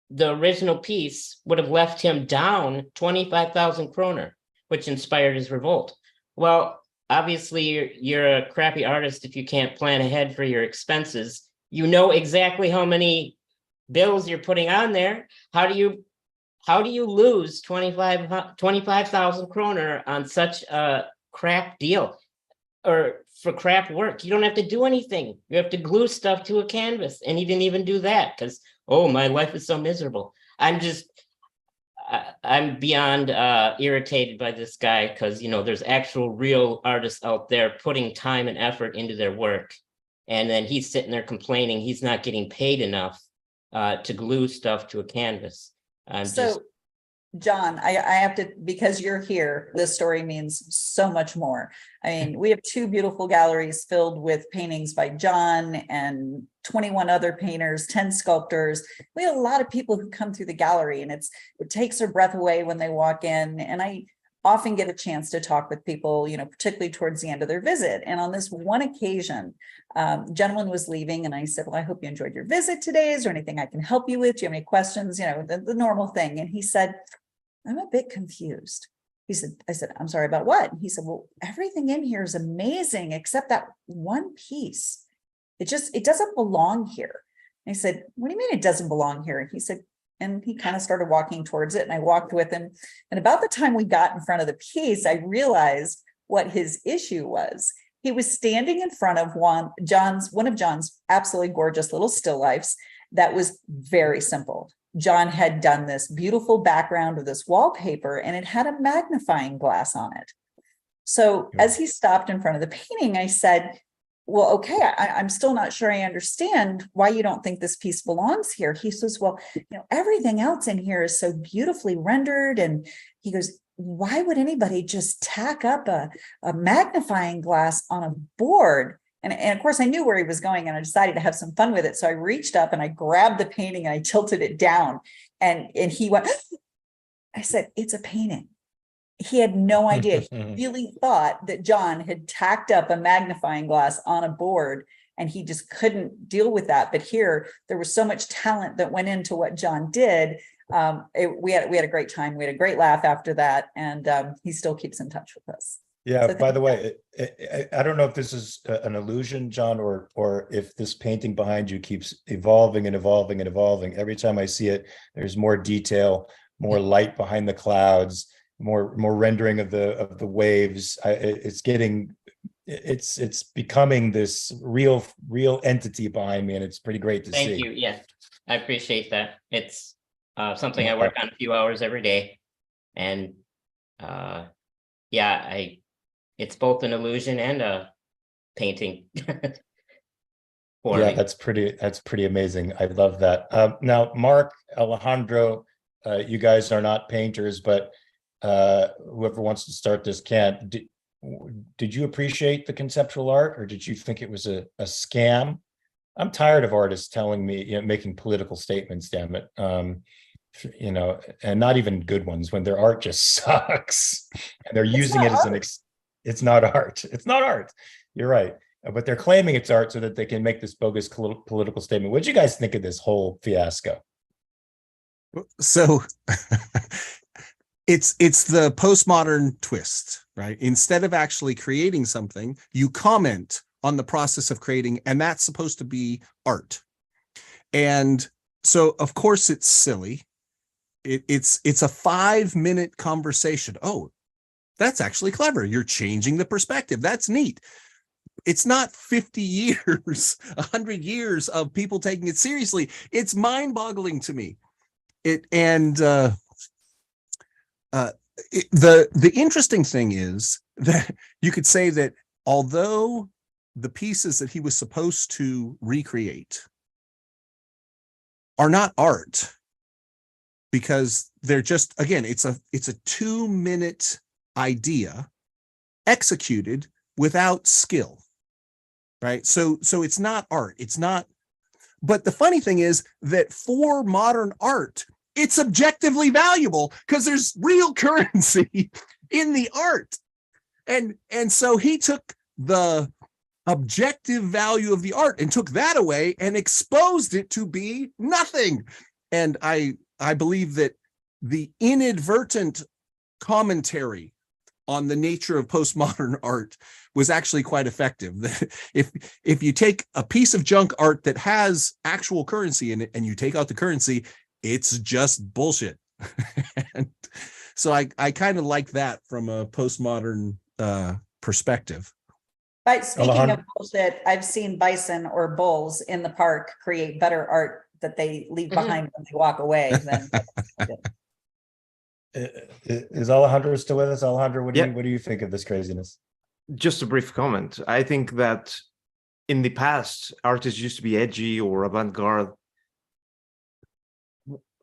the original piece would have left him down 25,000 kroner, which inspired his revolt. Well, obviously you're a crappy artist if you can't plan ahead for your expenses. You know exactly how many bills you're putting on there. How do you lose 25,000 kroner on such a crap deal or for crap work? You don't have to do anything. You have to glue stuff to a canvas, and he didn't even do that because, oh, my life is so miserable. I'm beyond irritated by this guy because, there's actual real artists out there putting time and effort into their work. And then he's sitting there complaining he's not getting paid enough to glue stuff to a canvas. John, I have to, because you're here, this story means so much more. I mean, we have 2 beautiful galleries filled with paintings by John and 21 other painters, 10 sculptors. We have a lot of people who come through the gallery, and it takes their breath away when they walk in. And I often get a chance to talk with people, particularly towards the end of their visit. And on this one occasion, gentleman was leaving, and I said, well, I hope you enjoyed your visit today. Is there anything I can help you with? Do you have any questions? The normal thing. And he said, I'm a bit confused. I said, I'm sorry, about what? And he said, well, everything in here is amazing, except that one piece. It doesn't belong here. And I said, what do you mean it doesn't belong here? And he said, and he kind of started walking towards it, and I walked with him. And about the time we got in front of the piece, I realized what his issue was. He was standing in front of one of John's absolutely gorgeous little still lifes that was very simple. John had done this beautiful background of this wallpaper, and it had a magnifying glass on it. So as he stopped in front of the painting, I said, well, okay, I'm still not sure I understand why you don't think this piece belongs here. He says, well, everything else in here is so beautifully rendered. And he goes, why would anybody just tack up a magnifying glass on a board? And of course, I knew where he was going, and I decided to have some fun with it. So I reached up and I grabbed the painting and I tilted it down. And he went, I said, it's a painting. He had no idea. He really thought that John had tacked up a magnifying glass on a board, and he just couldn't deal with that. But here, there was so much talent that went into what John did. We had a great time. We had a great laugh after that. And he still keeps in touch with us. Yeah, by the way, I don't know if this is an illusion, John, or if this painting behind you keeps evolving and evolving and evolving. Every time I see it, there's more detail, more light behind the clouds, more rendering of the waves. It's becoming this real entity behind me, and it's pretty great to see. Thank you. Yeah, I appreciate that. It's something I work on a few hours every day, and it's both an illusion and a painting. That's pretty amazing. I love that. Now, Mark, Alejandro, you guys are not painters, but whoever wants to start this can. Did you appreciate the conceptual art, or did you think it was a scam? I'm tired of artists telling me, making political statements, damn it. And not even good ones, when their art just sucks and they're using it as it's not art. It's not art. You're right. But they're claiming it's art so that they can make this bogus political statement. What did you guys think of this whole fiasco? So it's the postmodern twist, right? Instead of actually creating something, you comment on the process of creating, and that's supposed to be art. And so, of course, it's silly. It's a 5-minute conversation. Oh, that's actually clever. You're changing the perspective. That's neat. It's not 50 years, 100 years of people taking it seriously. It's mind-boggling to me. The interesting thing is that you could say that although the pieces that he was supposed to recreate are not art, because they're just, again, it's a 2-minute idea executed without skill, right? So it's not art. It's not. But the funny thing is that for modern art, it's objectively valuable because there's real currency in the art. And so he took the objective value of the art and took that away and exposed it to be nothing. And I believe that the inadvertent commentary on the nature of postmodern art was actually quite effective. If you take a piece of junk art that has actual currency in it and you take out the currency, it's just bullshit. And so I kind of like that from a postmodern perspective. But speaking Alejandro? of bullshit, I've seen bison or bulls in the park create better art that they leave behind when they walk away than Is Alejandro still with us? Alejandro, what Yeah. do you think of this craziness? Just a brief comment. I think that in the past, artists used to be edgy or avant-garde.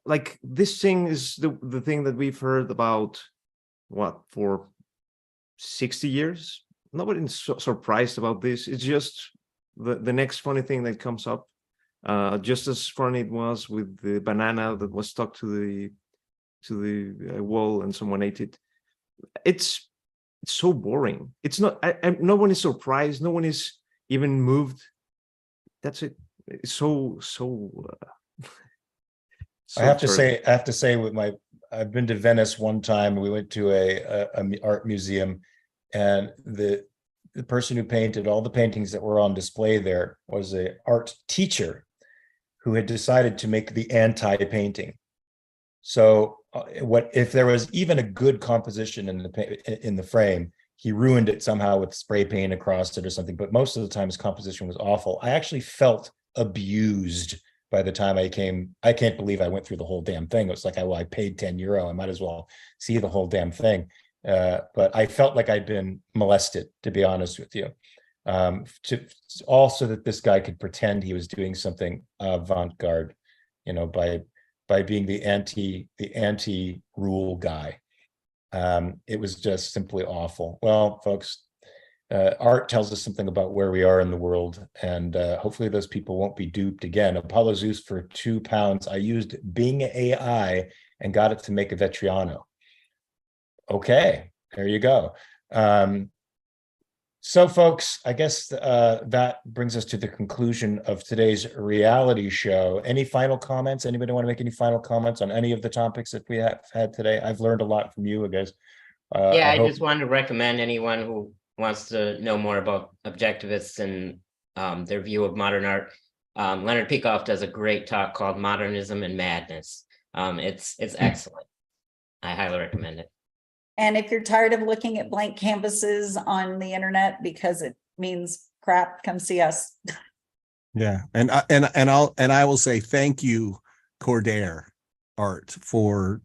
Like this thing is the thing that we've heard about, what, for 60 years? Nobody's surprised about this. It's just the next funny thing that comes up. Just as funny it was with the banana that was stuck to the wall and someone ate it. It's so boring. It's not. No one is surprised. No one is even moved. That's it. It's so. I have to say, I've been to Venice one time. We went to a art museum, and the person who painted all the paintings that were on display there was an art teacher who had decided to make the anti-painting. So what if there was even a good composition in the frame, he ruined it somehow with spray paint across it or something. But most of the time his composition was awful. I actually felt abused by the time I came. I can't believe I went through the whole damn thing. It was like, I paid €10. I might as well see the whole damn thing. But I felt like I'd been molested, to be honest with you. Also that this guy could pretend he was doing something avant-garde, by being the anti-rule guy. It was just simply awful. Well, folks, art tells us something about where we are in the world, and hopefully those people won't be duped again. Apollo Zeus for £2. I used Bing AI and got it to make a Vetriano. Okay, there you go. So folks, I guess that brings us to the conclusion of today's reality show. Any final comments? Anybody want to make any final comments on any of the topics that we have had today? I've learned a lot from you guys. I just wanted to recommend anyone who wants to know more about objectivists and their view of modern art. Leonard Peikoff does a great talk called Modernism and Madness. It's excellent. I highly recommend it. And if you're tired of looking at blank canvases on the internet because it means crap, come see us. Yeah, and I will say thank you, Cordair Art, for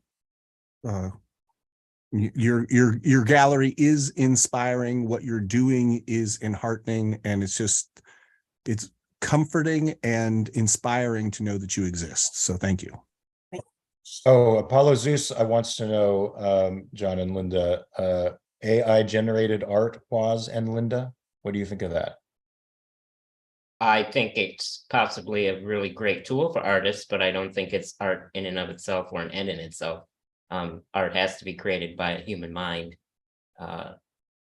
your gallery is inspiring. What you're doing is enheartening, and it's comforting and inspiring to know that you exist. So thank you. Oh, Apollo Zeus, I wants to know, John and Linda, AI generated art, Woz and Linda. What do you think of that? I think it's possibly a really great tool for artists, but I don't think it's art in and of itself or an end in itself. Art has to be created by a human mind. But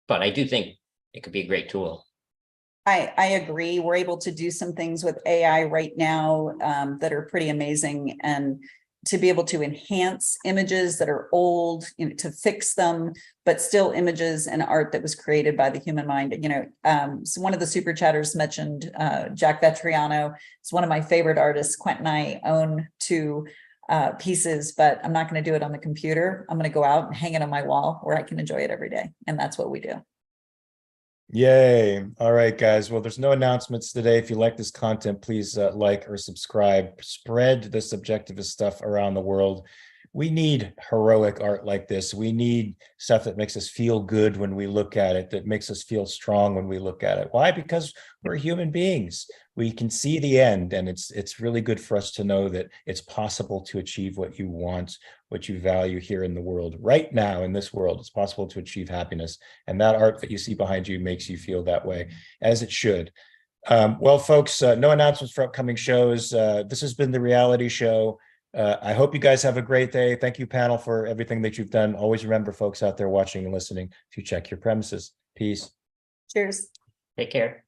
I do think it could be a great tool. I agree. We're able to do some things with AI right now that are pretty amazing, and to be able to enhance images that are old, to fix them, but still images and art that was created by the human mind. So one of the super chatters mentioned Jack Vetriano. It's one of my favorite artists. Quentin and I own 2 pieces, but I'm not going to do it on the computer. I'm going to go out and hang it on my wall where I can enjoy it every day. And that's what we do. Yay. All right, guys. Well, there's no announcements today. If you like this content, please like or subscribe. Spread the subjectivist stuff around the world. We need heroic art like this. We need stuff that makes us feel good when we look at it, that makes us feel strong when we look at it. Why? Because we're human beings. We can see the end, and it's really good for us to know that it's possible to achieve what you want, what you value here in the world. Right now in this world, it's possible to achieve happiness. And that art that you see behind you makes you feel that way, as it should. Well, folks, no announcements for upcoming shows. This has been The Reality Show. I hope you guys have a great day. Thank you, panel, for everything that you've done. Always remember, folks out there watching and listening, to check your premises. Peace. Cheers. Take care.